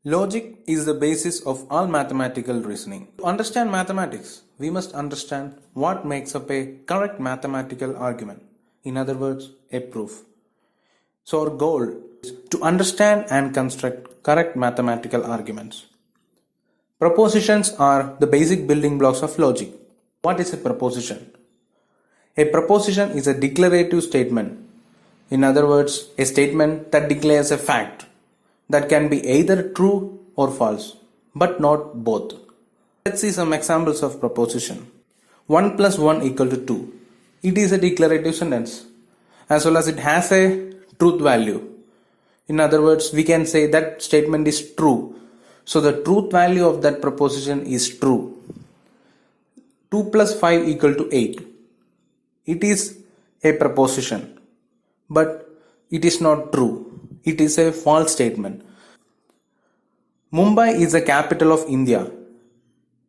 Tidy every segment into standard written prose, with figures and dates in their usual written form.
Logic is the basis of all mathematical reasoning. To understand mathematics, we must understand what makes up a correct mathematical argument. In other words, a proof. So our goal is to understand and construct correct mathematical arguments. Propositions are the basic building blocks of logic. What is a proposition? A proposition is a declarative statement. In other words, a statement that declares a fact that can be either true or false, but not both. Let's see some examples of proposition. 1 plus 1 equal to 2. It is a declarative sentence as well as it has a truth value. In other words, we can say that statement is true. So the truth value of that proposition is true. 2 plus 5 equal to 8. It is a proposition, but it is not true. It is a false statement. Mumbai is the capital of India,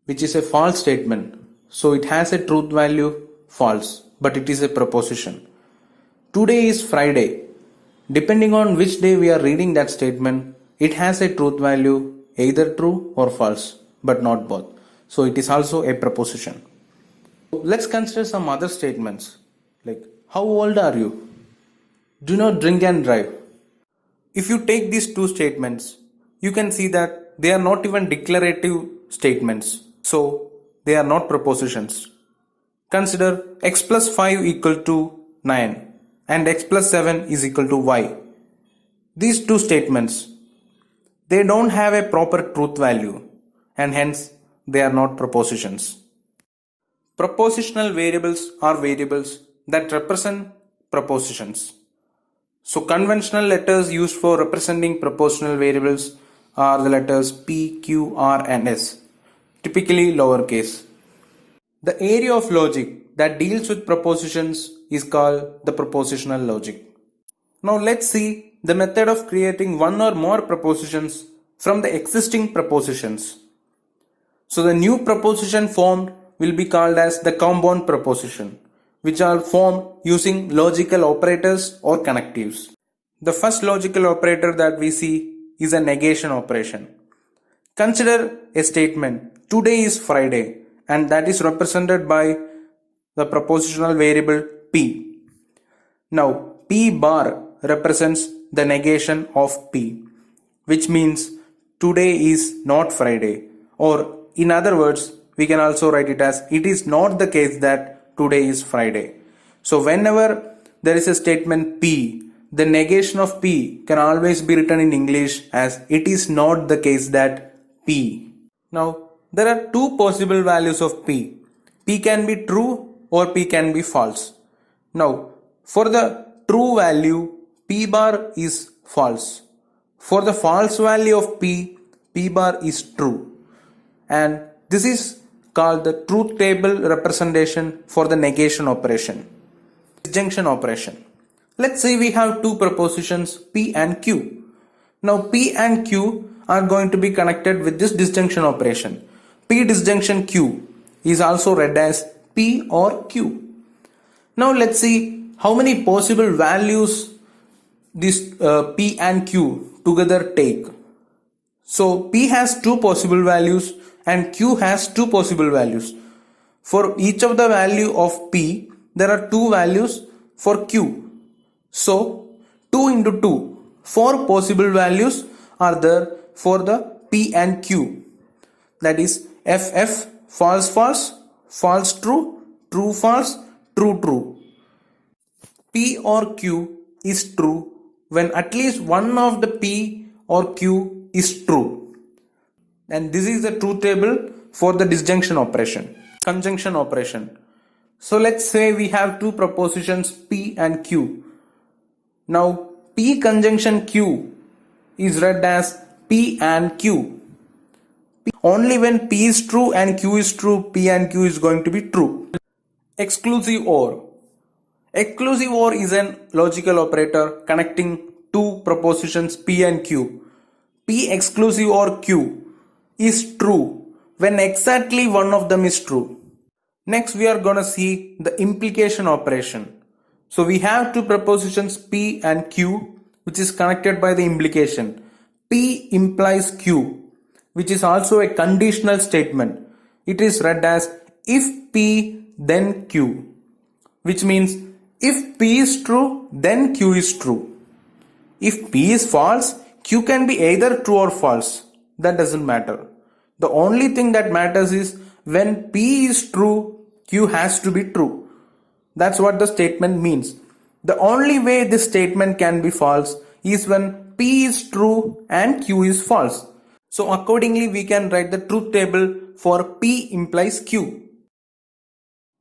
which is a false statement. So it has a truth value false, but it is a proposition. Today is Friday. Depending on which day we are reading that statement, it has a truth value either true or false, but not both. So it is also a proposition. Let's consider some other statements like how old are you? Do not drink and drive. If you take these two statements, you can see that they are not even declarative statements. So they are not propositions. Consider x plus 5 equal to 9 and x plus 7 is equal to y. These two statements, they don't have a proper truth value and hence they are not propositions. Propositional variables are variables that represent propositions. So conventional letters used for representing propositional variables are the letters P, Q, R and S, typically lowercase. The area of logic that deals with propositions is called the propositional logic. Now let's see the method of creating one or more propositions from the existing propositions. So the new proposition formed will be called as the compound proposition, which are formed using logical operators or connectives. The first logical operator that we see is a negation operation. Consider a statement, today is Friday, and that is represented by the propositional variable P. Now, P bar represents the negation of P, which means today is not Friday, or in other words, we can also write it as it is not the case that today is Friday. So whenever there is a statement P, the negation of P can always be written in English as it is not the case that P. Now there are two possible values of P. P can be true or P can be false. Now for the true value, P bar is false. For the false value of P, P bar is true. And this is called the truth table representation for the negation operation. Disjunction operation. Let's say we have two propositions P and Q. Now P and Q are going to be connected with this disjunction operation. P disjunction Q is also read as P or Q. Now let's see how many possible values this P and Q together take. So P has two possible values and Q has two possible values. For each of the value of P, there are two values for Q. So 2 into 2, 4 possible values are there for the P and Q. That is FF, false false, false true, true false, true true. P or Q is true when at least one of the P or Q is true. And this is the truth table for the disjunction operation. Conjunction operation. So let's say we have two propositions P and Q. Now P conjunction Q is read as P and Q. Only when P is true and Q is true, P and Q is going to be true. Exclusive OR. Exclusive OR is a logical operator connecting two propositions P and Q. P exclusive OR Q is true when exactly one of them is true. Next we are gonna see the implication operation. So we have two propositions P and Q which is connected by the implication. P implies Q, which is also a conditional statement. It is read as if P then Q, which means if P is true then Q is true. If P is false, Q can be either true or false. That doesn't matter. The only thing that matters is when P is true, Q has to be true. That's what the statement means. The only way this statement can be false is when P is true and Q is false. So accordingly, we can write the truth table for P implies Q.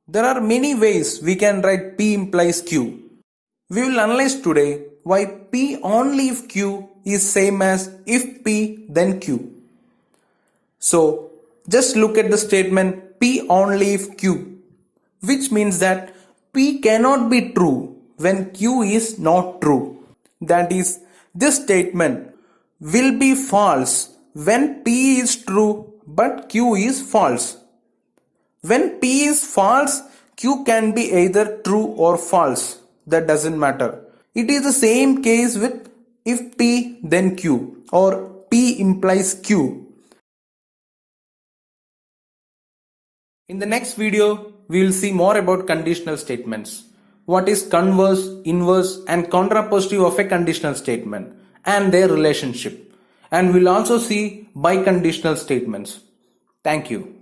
There are many ways we can write P implies Q. We will analyze today why P only if Q is same as if P then Q. So just look at the statement P only if Q, which means that P cannot be true when Q is not true. That is, this statement will be false when P is true but Q is false. When P is false, Q can be either true or false. That doesn't matter. It is the same case with if P then Q or P implies Q. In the next video, we will see more about conditional statements. What is converse, inverse and contrapositive of a conditional statement and their relationship. And we'll also see biconditional statements. Thank you.